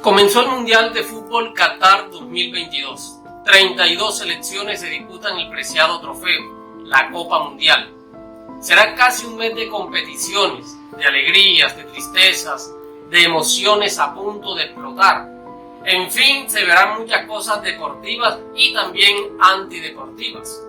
Comenzó el Mundial de Fútbol Qatar 2022. 32 selecciones se disputan el preciado trofeo, la Copa Mundial. Será casi un mes de competiciones, de alegrías, de tristezas, de emociones a punto de explotar. En fin, se verán muchas cosas deportivas y también antideportivas.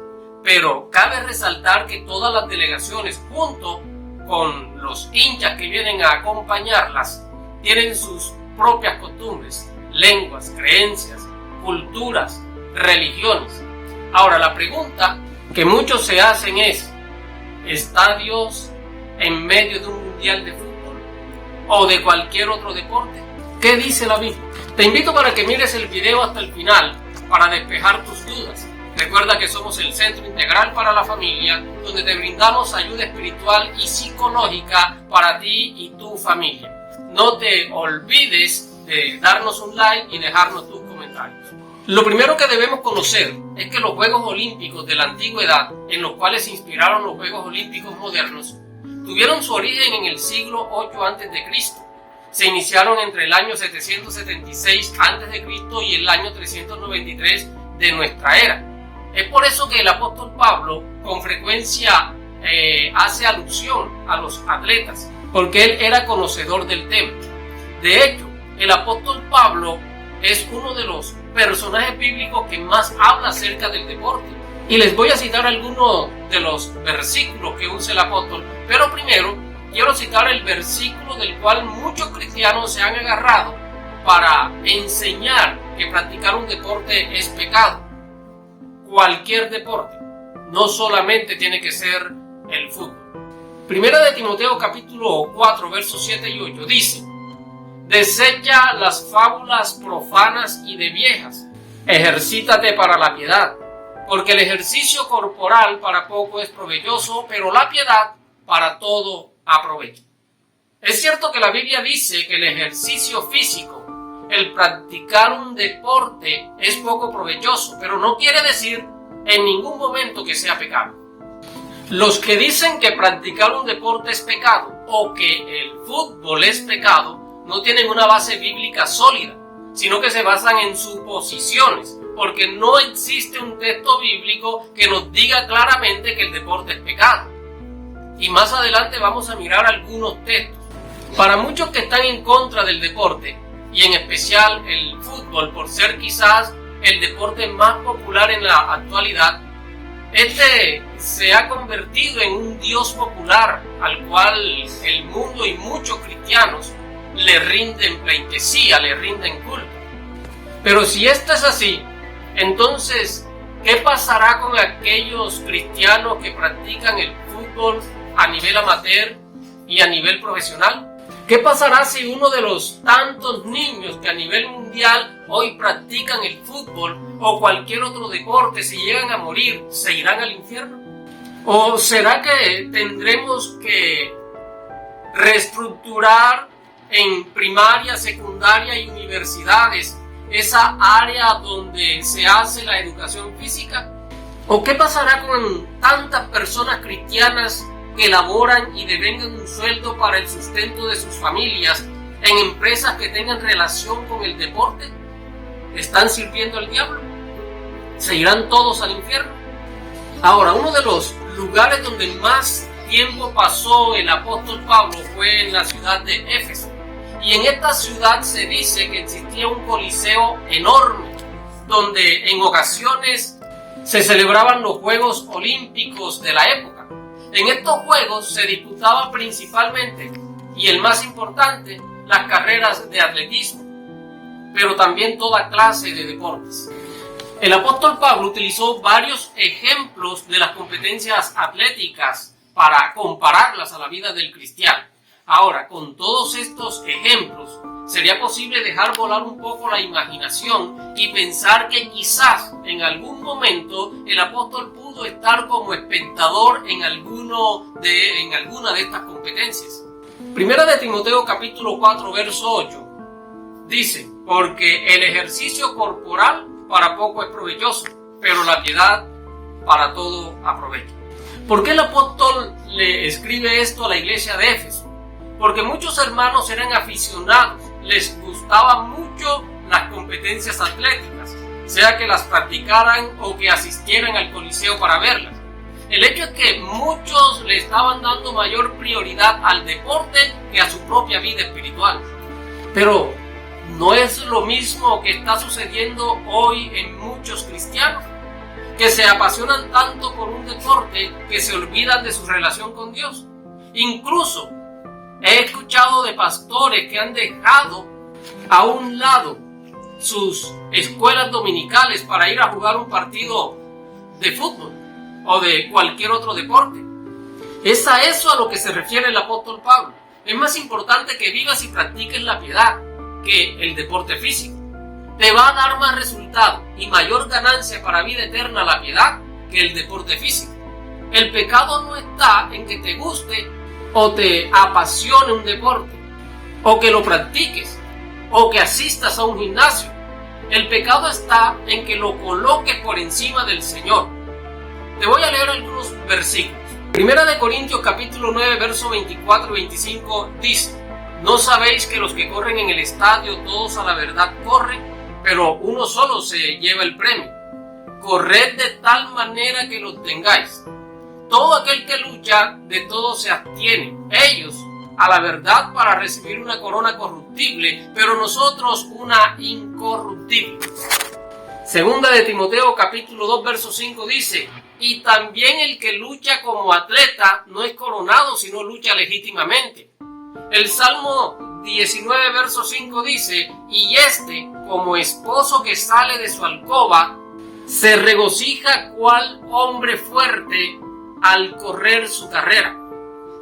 Pero cabe resaltar que todas las delegaciones, junto con los hinchas que vienen a acompañarlas, tienen sus propias costumbres, lenguas, creencias, culturas, religiones. Ahora, la pregunta que muchos se hacen es: ¿está Dios en medio de un mundial de fútbol o de cualquier otro deporte? ¿Qué dice la Biblia? Te invito para que mires el video hasta el final para despejar tus dudas. Recuerda que somos el Centro Integral para la Familia, donde te brindamos ayuda espiritual y psicológica para ti y tu familia. No te olvides de darnos un like y dejarnos tus comentarios. Lo primero que debemos conocer es que los Juegos Olímpicos de la Antigüedad, en los cuales se inspiraron los Juegos Olímpicos modernos, tuvieron su origen en el siglo 8 a.C. Se iniciaron entre el año 776 a.C. y el año 393 de nuestra era. Es por eso que el apóstol Pablo con frecuencia hace alusión a los atletas, porque él era conocedor del tema. De hecho, el apóstol Pablo es uno de los personajes bíblicos que más habla acerca del deporte. Y les voy a citar algunos de los versículos que usa el apóstol, pero primero quiero citar el versículo del cual muchos cristianos se han agarrado para enseñar que practicar un deporte es pecado. Cualquier deporte, no solamente tiene que ser el fútbol. Primera de Timoteo capítulo 4 versos 7 y 8 dice: desecha las fábulas profanas y de viejas, ejercítate para la piedad, porque el ejercicio corporal para poco es provechoso, pero la piedad para todo aprovecha. Es cierto que la Biblia dice que el ejercicio físico, el practicar un deporte, es poco provechoso, pero no quiere decir en ningún momento que sea pecado. Los que dicen que practicar un deporte es pecado o que el fútbol es pecado no tienen una base bíblica sólida, sino que se basan en suposiciones, porque no existe un texto bíblico que nos diga claramente que el deporte es pecado. Y más adelante vamos a mirar algunos textos. Para muchos que están en contra del deporte, y en especial el fútbol, por ser quizás el deporte más popular en la actualidad, este se ha convertido en un dios popular al cual el mundo y muchos cristianos le rinden pleitesía, le rinden culto. Pero si esto es así, entonces, ¿qué pasará con aquellos cristianos que practican el fútbol a nivel amateur y a nivel profesional? ¿Qué pasará si uno de los tantos niños que a nivel mundial hoy practican el fútbol o cualquier otro deporte, si llegan a morir, se irán al infierno? ¿O será que tendremos que reestructurar en primaria, secundaria y universidades esa área donde se hace la educación física? ¿O qué pasará con tantas personas cristianas que laboran y devengan un sueldo para el sustento de sus familias en empresas que tengan relación con el deporte? ¿Están sirviendo al diablo? ¿Se irán todos al infierno? Ahora, uno de los lugares donde más tiempo pasó el apóstol Pablo fue en la ciudad de Éfeso. Y en esta ciudad se dice que existía un coliseo enorme, donde en ocasiones se celebraban los Juegos Olímpicos de la época. En estos juegos se disputaba principalmente, y el más importante, las carreras de atletismo, pero también toda clase de deportes. El apóstol Pablo utilizó varios ejemplos de las competencias atléticas para compararlas a la vida del cristiano. Ahora, con todos estos ejemplos, sería posible dejar volar un poco la imaginación y pensar que quizás en algún momento el apóstol pudo estar como espectador en alguna de estas competencias. Primera de Timoteo capítulo 4 verso 8 dice: porque el ejercicio corporal para poco es provechoso, pero la piedad para todo aprovecha. ¿Por qué el apóstol le escribe esto a la iglesia de Éfeso? Porque muchos hermanos eran aficionados, les gustaban mucho las competencias atléticas, sea que las practicaran o que asistieran al Coliseo para verlas. El hecho es que muchos le estaban dando mayor prioridad al deporte que a su propia vida espiritual. Pero ¿no es lo mismo que está sucediendo hoy en muchos cristianos? Que se apasionan tanto por un deporte que se olvidan de su relación con Dios. Incluso he escuchado de pastores que han dejado a un lado sus escuelas dominicales para ir a jugar un partido de fútbol o de cualquier otro deporte. Es a eso a lo que se refiere el apóstol Pablo. Es más importante que vivas y practiques la piedad que el deporte físico. Te va a dar más resultado y mayor ganancia para vida eterna la piedad que el deporte físico. El pecado no está en que te guste o te apasione un deporte, o que lo practiques, o que asistas a un gimnasio. El pecado está en que lo coloques por encima del Señor. Te voy a leer algunos versículos. Primera de Corintios capítulo 9, verso 24 y 25 dice: ¿No sabéis que los que corren en el estadio todos a la verdad corren, pero uno solo se lleva el premio? Corred de tal manera que lo obtengáis. Todo aquel que lucha, de todo se abstiene. Ellos a la verdad para recibir una corona corruptible, pero nosotros una incorruptible. Segunda de Timoteo capítulo 2 verso 5 dice: y también el que lucha como atleta no es coronado, sino lucha legítimamente. El Salmo 19 verso 5 dice: y este, como esposo que sale de su alcoba, se regocija cual hombre fuerte al correr su carrera.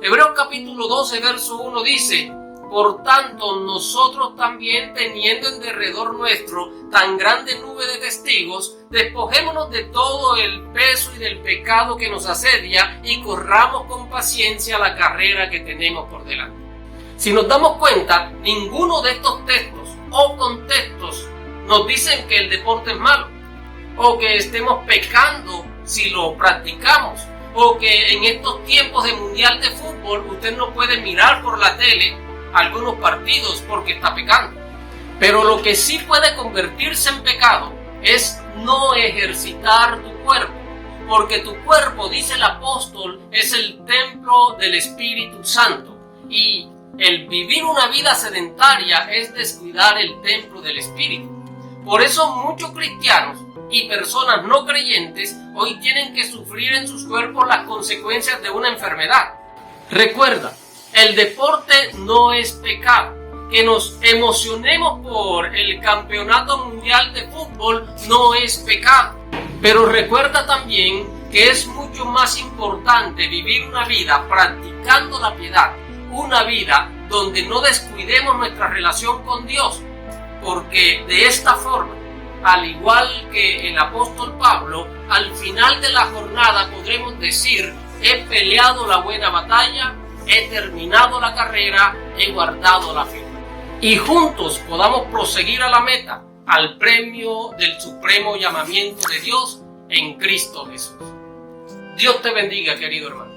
Hebreos capítulo 12 verso 1 dice: por tanto nosotros también, teniendo en derredor nuestro tan grande nube de testigos, despojémonos de todo el peso y del pecado que nos asedia y corramos con paciencia la carrera que tenemos por delante. Si nos damos cuenta, ninguno de estos textos o contextos nos dicen que el deporte es malo, o que estemos pecando si lo practicamos, o que en estos tiempos de mundial de fútbol usted no puede mirar por la tele algunos partidos porque está pecando. Pero lo que sí puede convertirse en pecado es no ejercitar tu cuerpo, porque tu cuerpo, dice el apóstol, es el templo del Espíritu Santo, y el vivir una vida sedentaria es descuidar el templo del Espíritu. Por eso muchos cristianos y personas no creyentes hoy tienen que sufrir en sus cuerpos las consecuencias de una enfermedad. Recuerda, el deporte no es pecado. Que nos emocionemos por el campeonato mundial de fútbol no es pecado. Pero recuerda también que es mucho más importante vivir una vida practicando la piedad, una vida donde no descuidemos nuestra relación con Dios, porque de esta forma, al igual que el apóstol Pablo, al final de la jornada podremos decir: he peleado la buena batalla, he terminado la carrera, he guardado la fe. Y juntos podamos proseguir a la meta, al premio del supremo llamamiento de Dios en Cristo Jesús. Dios te bendiga, querido hermano.